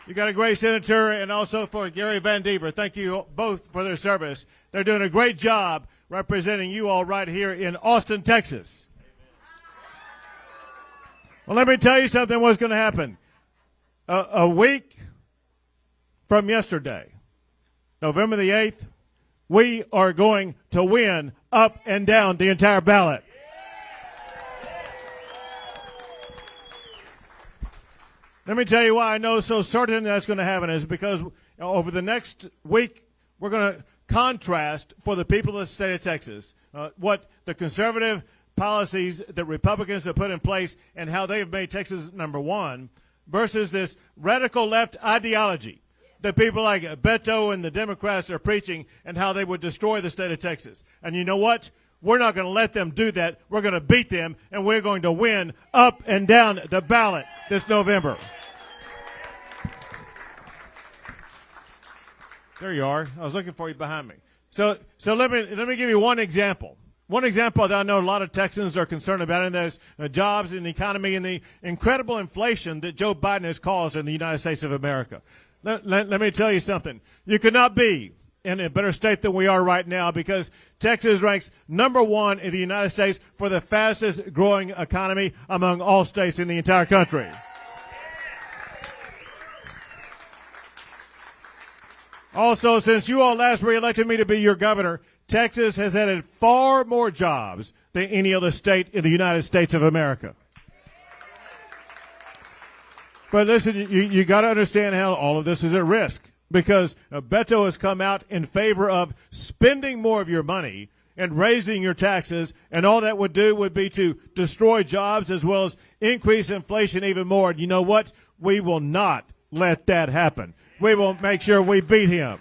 You got a great senator, and also for Gary Van Dever. Thank you both for their service. They're doing a great job representing you all right here in Austin, Texas. Well, let me tell you something what's going to happen. A week from yesterday, November the 8th, we are going to win up and down the entire ballot. Let me tell you why I know so certain that's going to happen is because over the next week, we're going to contrast for the people of the state of Texas what the conservative policies that Republicans have put in place and how they have made Texas number one versus this radical left ideology that people like Beto and the Democrats are preaching and how they would destroy the state of Texas. And you know what? We're not going to let them do that. We're going to beat them, and we're going to win up and down the ballot this November. There you are. I was looking for you behind me. So let me give you one example. One example that I know a lot of Texans are concerned about, and there's jobs and the economy and the incredible inflation that Joe Biden has caused in the United States of America. Let me tell you something. You could not be in a better state than we are right now because Texas ranks number one in the United States for the fastest growing economy among all states in the entire country. Also, since you all last reelected me to be your governor, Texas has added far more jobs than any other state in the United States of America. But listen, you got to understand how all of this is at risk because Beto has come out in favor of spending more of your money and raising your taxes, and all that would do would be to destroy jobs as well as increase inflation even more. And you know what? We will not let that happen. We will make sure we beat him.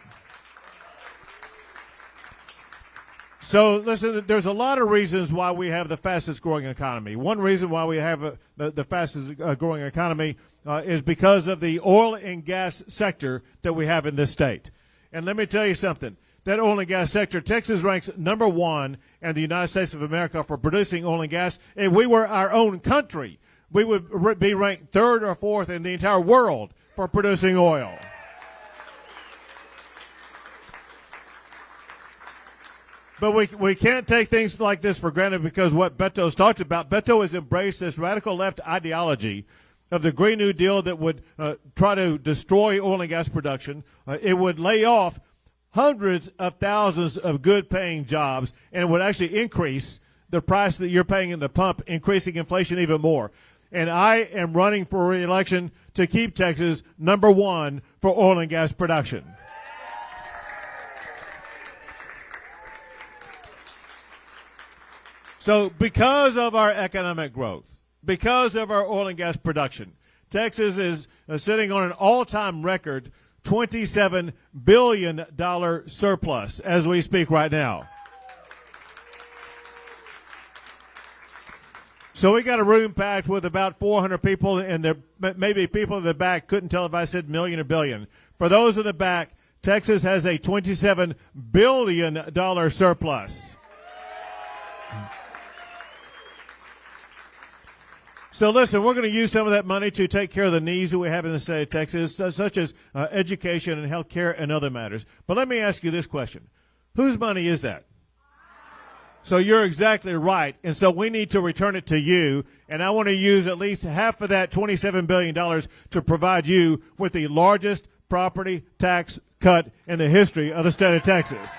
So, listen, there's a lot of reasons why we have the fastest growing economy. One reason why we have the fastest growing economy is because of the oil and gas sector that we have in this state. And let me tell you something. That oil and gas sector, Texas ranks number one in the United States of America for producing oil and gas. If we were our own country, we would be ranked third or fourth in the entire world for producing oil. But we can't take things like this for granted because what Beto's talked about, Beto has embraced this radical left ideology of the Green New Deal that would try to destroy oil and gas production. It would lay off hundreds of thousands of good-paying jobs, and it would actually increase the price that you're paying in the pump, increasing inflation even more. And I am running for re-election to keep Texas number one for oil and gas production. So because of our economic growth, because of our oil and gas production, Texas is sitting on an all-time record $27 billion surplus as we speak right now. So we got a room packed with about 400 people, and there maybe people in the back couldn't tell if I said million or billion. For those in the back, Texas has a $27 billion surplus. So listen, we're going to use some of that money to take care of the needs that we have in the state of Texas, such as education and health care and other matters. But let me ask you this question. Whose money is that? So you're exactly right. And so we need to return it to you. And I want to use at least half of that $27 billion to provide you with the largest property tax cut in the history of the state of Texas.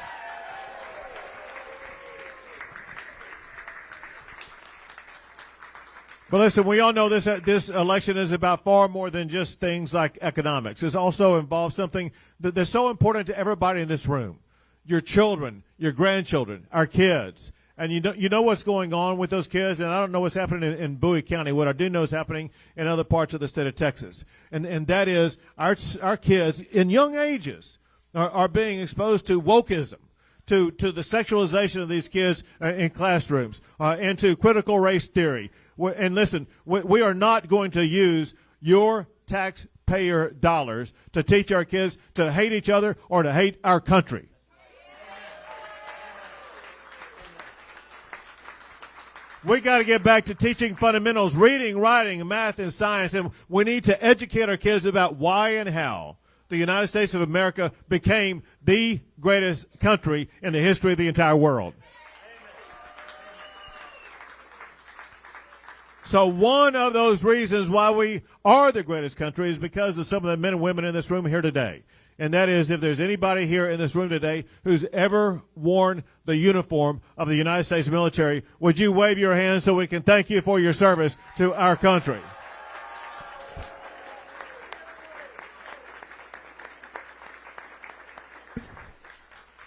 But listen, we all know this election is about far more than just things like economics. It also involves something that's so important to everybody in this room. Your children, your grandchildren, our kids. And you know what's going on with those kids, and I don't know what's happening in Bowie County. What I do know is happening in other parts of the state of Texas. And that is our kids in young ages are being exposed to wokeism, to the sexualization of these kids in classrooms, and to critical race theory. And listen, we are not going to use your taxpayer dollars to teach our kids to hate each other or to hate our country. We got to get back to teaching fundamentals, reading, writing, math, and science, and we need to educate our kids about why and how the United States of America became the greatest country in the history of the entire world. So one of those reasons why we are the greatest country is because of some of the men and women in this room here today. And that is, if there's anybody here in this room today who's ever worn the uniform of the United States military, would you wave your hand so we can thank you for your service to our country?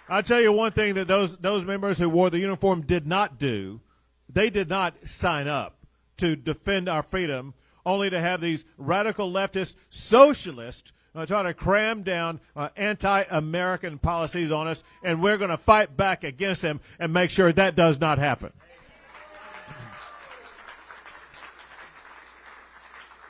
I'll tell you one thing that those members who wore the uniform did not do. They did not sign up to defend our freedom, only to have these radical leftist socialists try to cram down anti-American policies on us, and we're going to fight back against them and make sure that does not happen.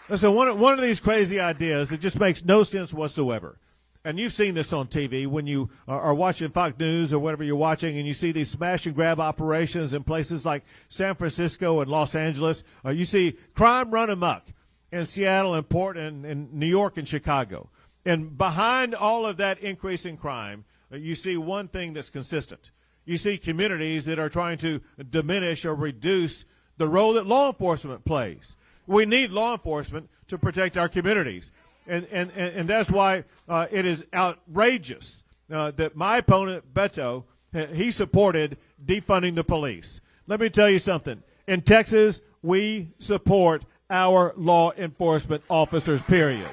Listen, one of these crazy ideas that just makes no sense whatsoever, and you've seen this on TV when you are watching Fox News or whatever you're watching, and you see these smash and grab operations in places like San Francisco and Los Angeles. You see crime run amok in Seattle and Portland and New York and Chicago. And behind all of that increase in crime, you see one thing that's consistent. You see communities that are trying to diminish or reduce the role that law enforcement plays. We need law enforcement to protect our communities. And that's why it is outrageous that my opponent, Beto, he supported defunding the police. Let me tell you something. In Texas, we support our law enforcement officers, period.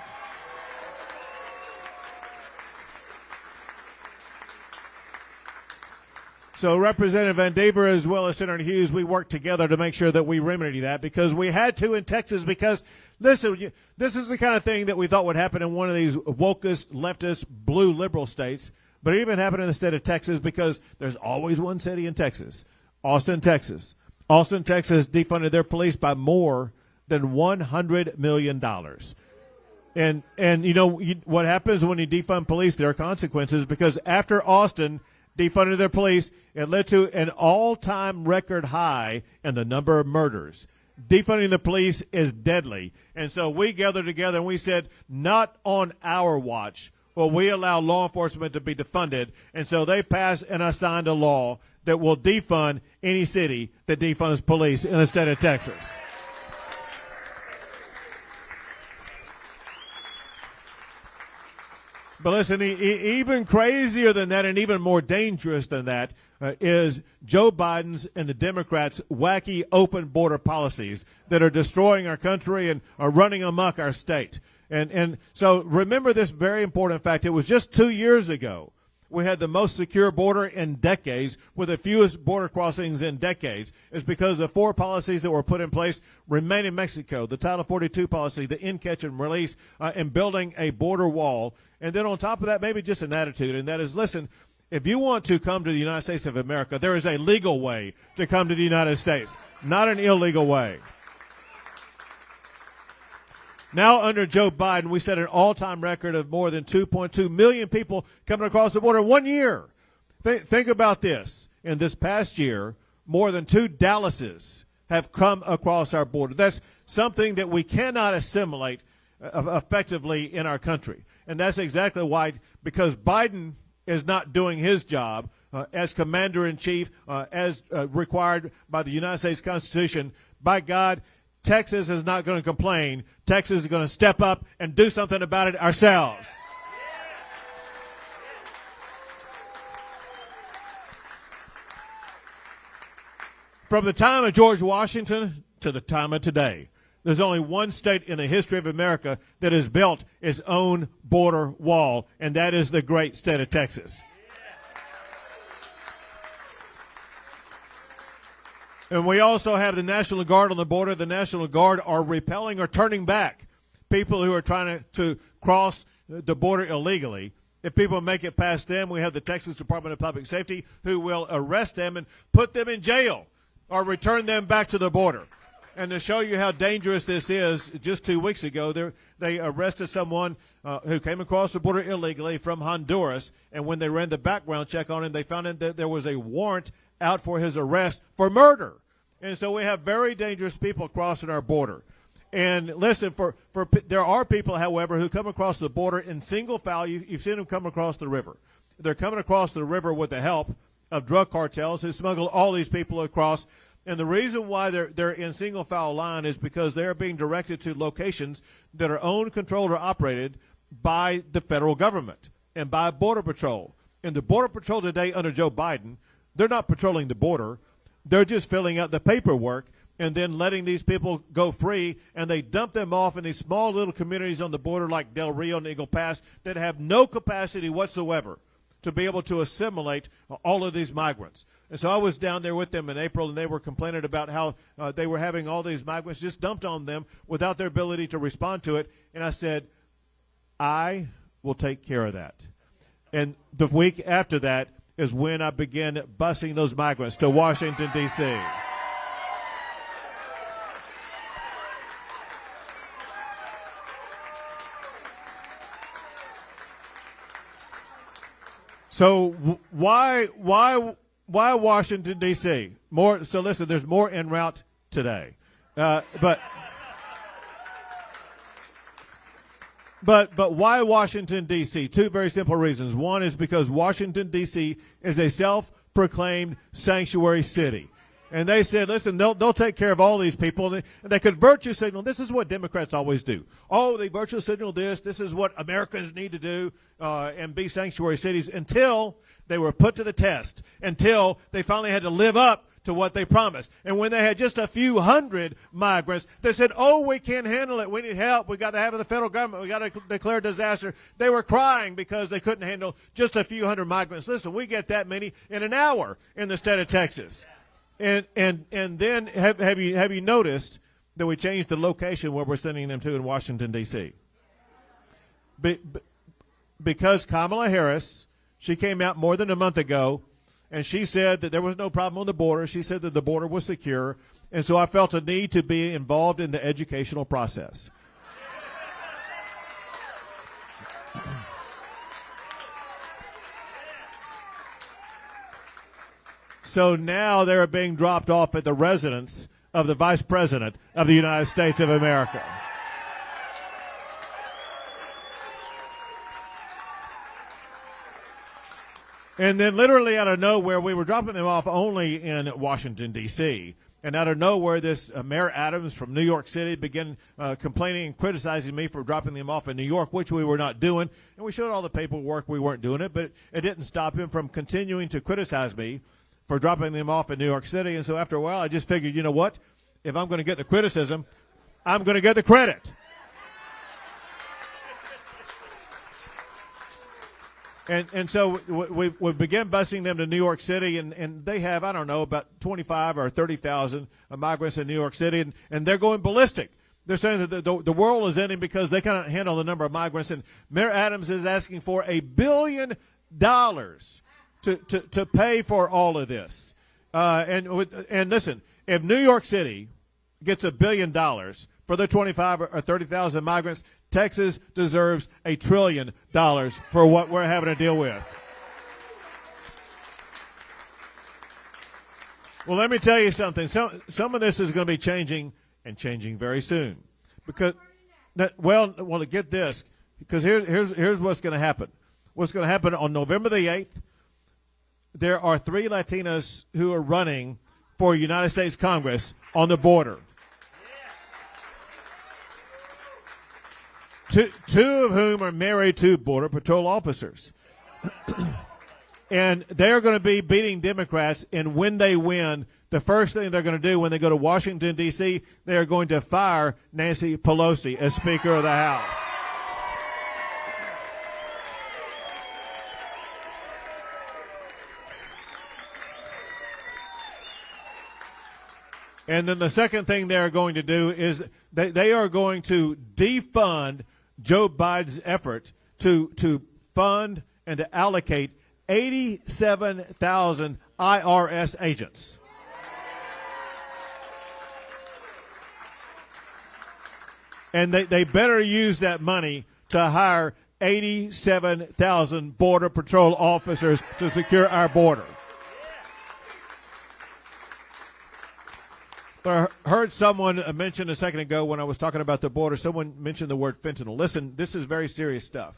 So Representative Van Dever as well as Senator Hughes, we worked together to make sure that we remedy that because we had to in Texas because, listen, this is the kind of thing that we thought would happen in one of these wokeist, leftist, blue liberal states, but it even happened in the state of Texas because there's always one city in Texas, Austin, Texas. Austin, Texas defunded their police by more than $100 million. And you know what happens when you defund police? There are consequences because after Austin defunded their police, it led to an all-time record high in the number of murders. Defunding the police is deadly. And so we gathered together and we said, not on our watch will we allow law enforcement to be defunded. And so they passed and assigned a law that will defund any city that defunds police in the state of Texas. But listen, even crazier than that and even more dangerous than that is Joe Biden's and the Democrats' wacky open border policies that are destroying our country and are running amok our state. And so remember this very important fact. It was just 2 years ago we had the most secure border in decades with the fewest border crossings in decades. It's because of 4 policies that were put in place: Remain in Mexico, the Title 42 policy, the In, Catch, and Release, and building a border wall. And then on top of that, maybe just an attitude, and that is, listen, if you want to come to the United States of America, there is a legal way to come to the United States, not an illegal way. Now, under Joe Biden, we set an all-time record of more than 2.2 million people coming across the border in 1 year. Think about this. In this past year, more than 2 Dallases have come across our border. That's something that we cannot assimilate effectively in our country. And that's exactly why, because Biden is not doing his job as commander-in-chief, as required by the United States Constitution. By God, Texas is not going to complain. Texas is going to step up and do something about it ourselves. From the time of George Washington to the time of today, there's only one state in the history of America that has built its own border wall, and that is the great state of Texas. And we also have the National Guard on the border. The National Guard are repelling or turning back people who are trying to cross the border illegally. If people make it past them, we have the Texas Department of Public Safety who will arrest them and put them in jail or return them back to the border. And to show you how dangerous this is, just 2 weeks ago, they arrested someone who came across the border illegally from Honduras. And when they ran the background check on him, they found out that there was a warrant out for his arrest for murder. And so we have very dangerous people crossing our border. And listen, there are people, however, who come across the border in single file. You've seen them come across the river. They're coming across the river with the help of drug cartels who smuggle all these people across. And the reason why they're in single file line is because they're being directed to locations that are owned, controlled, or operated by the federal government and by Border Patrol. And the Border Patrol today under Joe Biden, they're not patrolling the border. They're just filling out the paperwork and then letting these people go free, and they dump them off in these small little communities on the border like Del Rio and Eagle Pass that have no capacity whatsoever to be able to assimilate all of these migrants. And so I was down there with them in April, and they were complaining about how they were having all these migrants just dumped on them without their ability to respond to it. And I said, I will take care of that. And the week after that is when I began busing those migrants to Washington, D.C. So why Washington, D.C.? So listen, there's more en route today. But why Washington, D.C.? Two very simple reasons. One is because Washington, D.C. is a self-proclaimed sanctuary city. And they said, listen, they'll take care of all these people. And they could virtue signal. This is what Democrats always do. Oh, they virtue signal this. This is what Americans need to do and be sanctuary cities until they were put to the test, until they finally had to live up to what they promised. And when they had just a few hundred migrants, they said, oh, we can't handle it. We need help. We got to have the federal government. We got to declare disaster. They were crying because they couldn't handle just a few hundred migrants. Listen, we get that many in an hour in the state of Texas. And then have you noticed that we changed the location where we're sending them to in Washington, D.C.? Because Kamala Harris, she came out more than a month ago, and she said that there was no problem on the border. She said that the border was secure. And so I felt a need to be involved in the educational process. So now they're being dropped off at the residence of the Vice President of the United States of America. And then literally out of nowhere, we were dropping them off only in Washington, D.C., and out of nowhere, this Mayor Adams from New York City began complaining and criticizing me for dropping them off in New York, which we were not doing. And we showed all the paperwork we weren't doing it, but it didn't stop him from continuing to criticize me for dropping them off in New York City. And so after a while, I just figured, you know what? If I'm going to get the criticism, I'm going to get the credit. And so we began busing them to New York City, and they have, I don't know, about 25 or 30,000 migrants in New York City, and they're going ballistic. They're saying that the world is ending because they cannot handle the number of migrants. And Mayor Adams is asking for $1 billion to pay for all of this. And listen, if New York City gets $1 billion for the 25 or 30,000 migrants, Texas deserves $1 trillion for what we're having to deal with. Well, let me tell you something. Some of this is going to be changing, and changing very soon. Because, well, get this. Because here's what's going to happen. What's going to happen on November the 8th, there are 3 Latinas who are running for United States Congress on the border. Two of whom are married to Border Patrol officers. And they're going to be beating Democrats, and when they win, the first thing they're going to do when they go to Washington, D.C., they are going to fire Nancy Pelosi as Speaker of the House. And then the second thing they're going to do is they are going to defund Joe Biden's effort to fund and to allocate 87,000 IRS agents. And they better use that money to hire 87,000 Border Patrol officers to secure our border. But I heard someone mention a second ago when I was talking about the border, someone mentioned the word fentanyl. Listen, this is very serious stuff.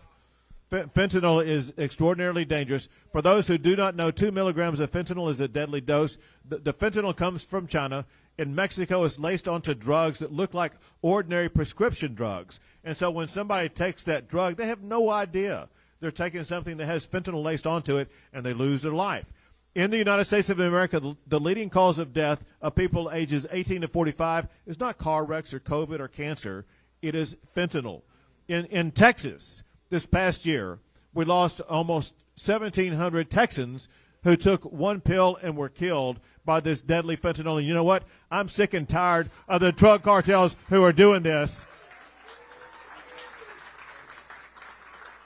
Fentanyl is extraordinarily dangerous. For those who do not know, 2 milligrams of fentanyl is a deadly dose. The fentanyl comes from China. In Mexico, it's laced onto drugs that look like ordinary prescription drugs. And so when somebody takes that drug, they have no idea they're taking something that has fentanyl laced onto it, and they lose their life. In the United States of America, the leading cause of death of people ages 18 to 45 is not car wrecks or COVID or cancer. It is fentanyl. In Texas, this past year, we lost almost 1,700 Texans who took one pill and were killed by this deadly fentanyl. And you know what? I'm sick and tired of the drug cartels who are doing this.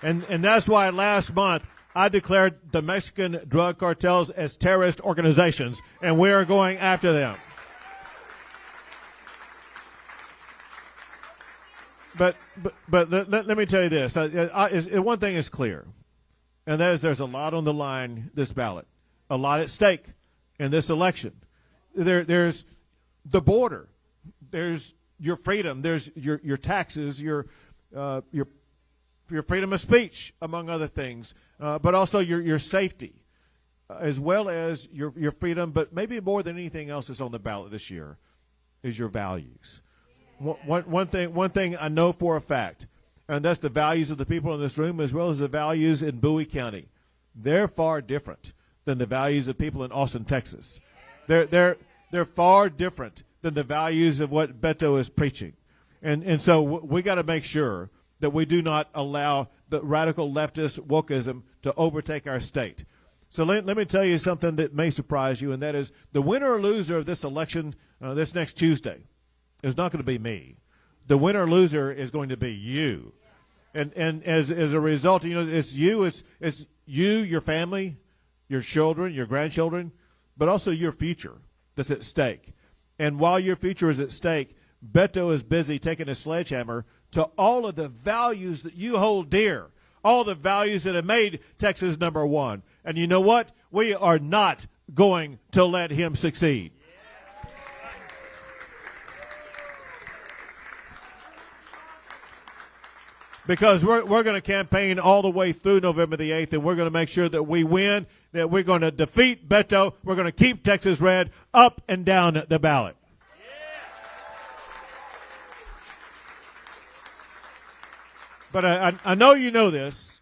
And that's why last month I declared the Mexican drug cartels as terrorist organizations, and we are going after them. But let me tell you this. One thing is clear, and that is there's a lot on the line this ballot, a lot at stake in this election. There's the border, there's your freedom, there's your taxes, your freedom of speech, among other things, but also your safety, as well as your freedom. But maybe more than anything else that's on the ballot this year is your values. One thing I know for a fact, and that's the values of the people in this room as well as the values in Bowie County. They're far different than the values of people in Austin, Texas. They're far different than the values of what Beto is preaching. And so we got to make sure that we do not allow the radical leftist wokeism to overtake our state. So let me tell you something that may surprise you, and that is the winner or loser of this election this next Tuesday is not going to be me. The winner or loser is going to be you. And as a result, it's you, your family, your children, your grandchildren, but also your future that's at stake. And while your future is at stake, Beto is busy taking a sledgehammer to all of the values that you hold dear, all the values that have made Texas number one. And you know what? We are not going to let him succeed. Because we're going to campaign all the way through November the 8th, and we're going to make sure that we win, that we're going to defeat Beto. We're going to keep Texas red up and down the ballot. But I know you know this,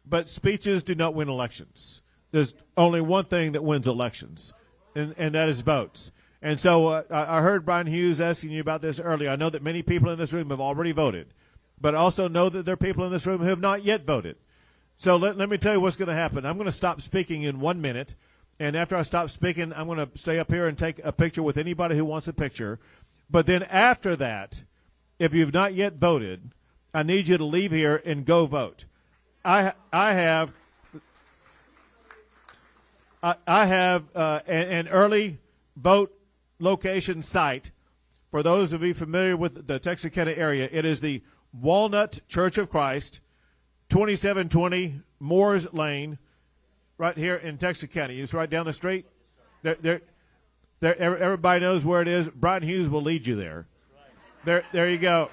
but speeches do not win elections. There's only one thing that wins elections, and that is votes. And so I heard Brian Hughes asking you about this earlier. I know that many people in this room have already voted, but I also know that there are people in this room who have not yet voted. So let me tell you what's going to happen. I'm going to stop speaking in 1 minute, and after I stop speaking, I'm going to stay up here and take a picture with anybody who wants a picture. But then after that, if you've not yet voted, I need you to leave here and go vote. I have an early vote location site for those of you familiar with the Texarkana area. It is the Walnut Church of Christ, 2720 Moores Lane, right here in Texarkana. It's right down the street. Everybody knows where it is. Brian Hughes will lead you there. There you go.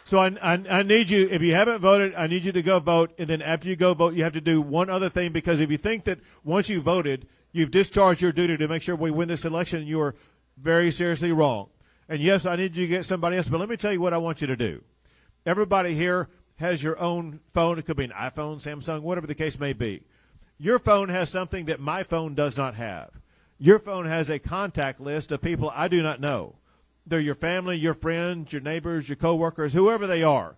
So I need you, if you haven't voted, I need you to go vote. And then after you go vote, you have to do one other thing, because if you think that once you voted, you've discharged your duty to make sure we win this election, you are very seriously wrong. And yes, I need you to get somebody else, but let me tell you what I want you to do. Everybody here has your own phone. It could be an iPhone, Samsung, whatever the case may be. Your phone has something that my phone does not have. Your phone has a contact list of people I do not know. They're your family, your friends, your neighbors, your coworkers, whoever they are.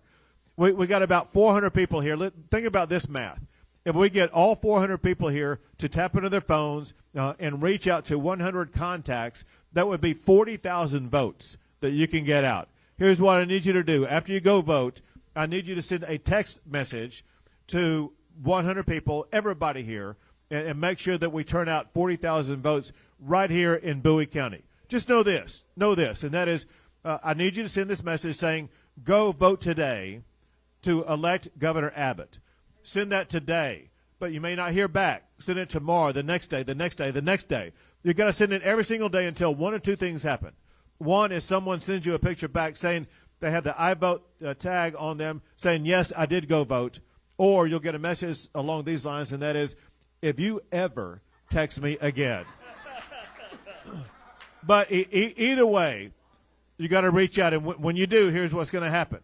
We got about 400 people here. Think about this math. If we get all 400 people here to tap into their phones and reach out to 100 contacts, that would be 40,000 votes that you can get out. Here's what I need you to do. After you go vote, I need you to send a text message to 100 people, everybody here, and make sure that we turn out 40,000 votes right here in Bowie County. Just know this, and that is I need you to send this message saying, go vote today to elect Governor Abbott. Send that today, but you may not hear back. Send it tomorrow, the next day, the next day, the next day. You've got to send it every single day until one or two things happen. One is someone sends you a picture back saying they have the I vote tag on them saying, yes, I did go vote. Or you'll get a message along these lines, and that is, if you ever text me again. But either way, you got to reach out. And when you do, here's what's going to happen.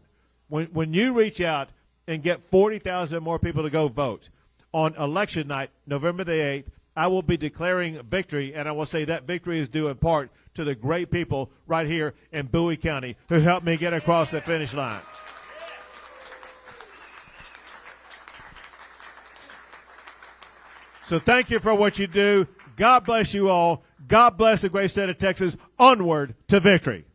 When you reach out and get 40,000 more people to go vote on election night, November the 8th, I will be declaring victory, and I will say that victory is due in part to the great people right here in Bowie County who helped me get across the finish line. So thank you for what you do. God bless you all. God bless the great state of Texas. Onward to victory.